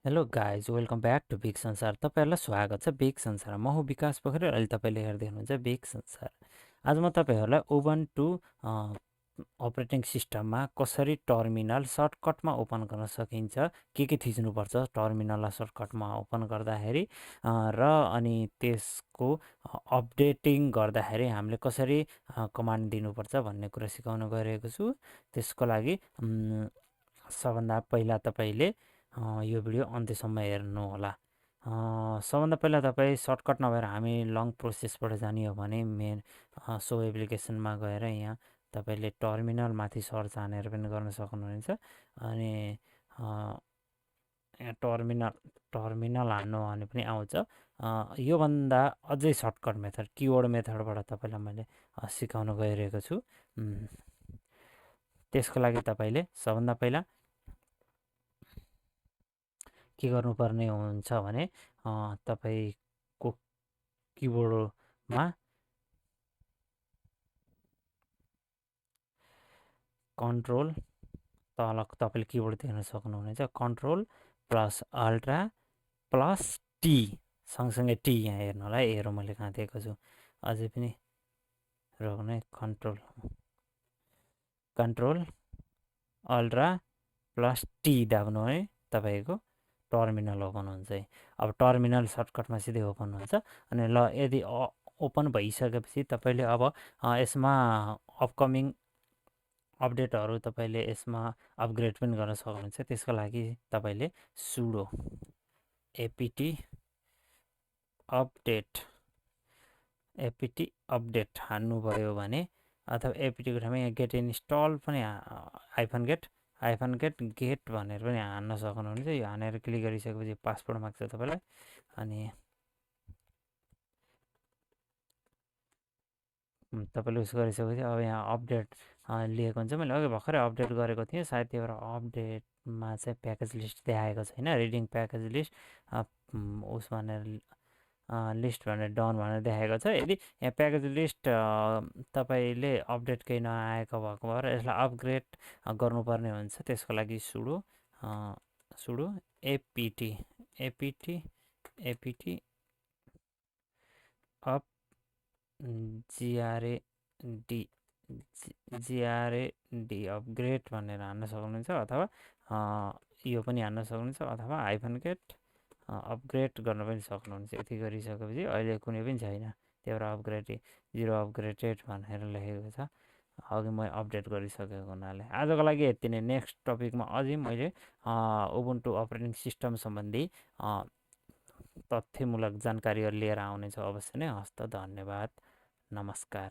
Hello guys welcome back to big Sansar. तपाईँहरूलाई स्वागत छ बिग संसार। म हो विकास पोखरेल। अहिले तपाईँले हेर्दै हुनुहुन्छ बिग संसार। आज म तपाईँहरूलाई उबुन्टु अपरेटिङ सिस्टममा कसरी टर्मिनल सर्टकटमा ओपन गर्न सकिन्छ, के थिच्नुपर्छ टर्मिनललाई सर्टकटमा ओपन गर्दाखेरि, र अनि त्यसको अपडेटिङ गर्दाखेरि हामीले कसरी कमान्ड दिनुपर्छ भन्ने कुरा सिकाउन गइरहेको छु। त्यसको लागि सबभन्दा पहिला तपाईँले यो भिडियो अन्त्यसम्म हेर्नुहोला। सबभन्दा पहिला तपाईँ सर्टकट नभएर हामी लङ प्रोसेसबाट जाने हो भने मेन सो एप्लिकेसनमा गएर यहाँ तपाईँले टर्मिनल माथि सर्च हानेर पनि गर्न सक्नुहुनेछ। अनि यहाँ टर्मिनल हान्नु भने पनि आउँछ। योभन्दा अझै सर्टकट मेथड किवर्ड मेथडबाट तपाईँलाई मैले सिकाउन गइरहेको छु। त्यसको लागि तपाईँले सबभन्दा पहिला के गर्नुपर्ने हुन्छ भने तपाईँको किबोर्डमा कन्ट्रोल तल तपाईँले किबोर्ड देख्न सक्नुहुनेछ, control plus ultra plus T सँगसँगै टी यहाँ हेर्नु होला। एरो मैले कहाँ दिएको छु, अझै पनि रोक्ने कन्ट्रोल अल्ट्रा प्लस टी दाब्नु है तपाईँको टर्मिनल ओपन हुन्छ। अब टर्मिनल सर्टकटमा सिधै ओपन हुन्छ। अनि ल यदि ओपन भइसकेपछि तपाईँले अब यसमा अपकमिङ अपडेटहरू तपाईँले यसमा अपग्रेड पनि गर्न सक्नुहुन्छ। त्यसको लागि तपाईँले सुडो एपिटी अपडेट हान्नुभयो भने, अथवा एपिटीको ठाउँमा यहाँ गेट इन्स्टल पनि हाइफन गेट भनेर पनि हान्न सक्नुहुनेछ। यो हानेर क्लिक गरिसकेपछि पासवर्ड माग्छ तपाईँलाई। अनि तपाईँले उस गरिसकेपछि अब यहाँ अपडेट लिएको हुन्छ। मैले अघि भर्खरै अपडेट गरेको थिएँ, सायद त्यही भएर अपडेटमा चाहिँ प्याकेज लिस्ट देखाएको छैन। रिडिङ प्याकेज लिस्ट उस भनेर लिस्ट भनेर डन भनेर देखाएको छ। यदि यहाँ प्याकेज लिस्ट तपाईँले अपडेट केही नआएको भएको भएर यसलाई अपग्रेड गर्नुपर्ने हुन्छ। त्यसको लागि सुडो एपिटी अप जिआरएडी अपग्रेड भनेर हान्न सक्नुहुन्छ, अथवा यो पनि हान्न सक्नुहुन्छ, अथवा हाइफन गेट अपग्रेड गर्न पनि सक्नुहुन्छ। यति गरिसकेपछि अहिले कुनै पनि छैन, त्यही भएर जिरो अपग्रेडेड भनेर लेखेको छ। अघि म अपडेट गरिसकेको हुनाले आजको लागि यति नै। नेक्स्ट टपिकमा अझै मैले उबुन्टु अपरेटिङ सिस्टम सम्बन्धी तथ्यमूलक जानकारीहरू लिएर आउनेछु अवश्य नै। हस्त धन्यवाद, नमस्कार।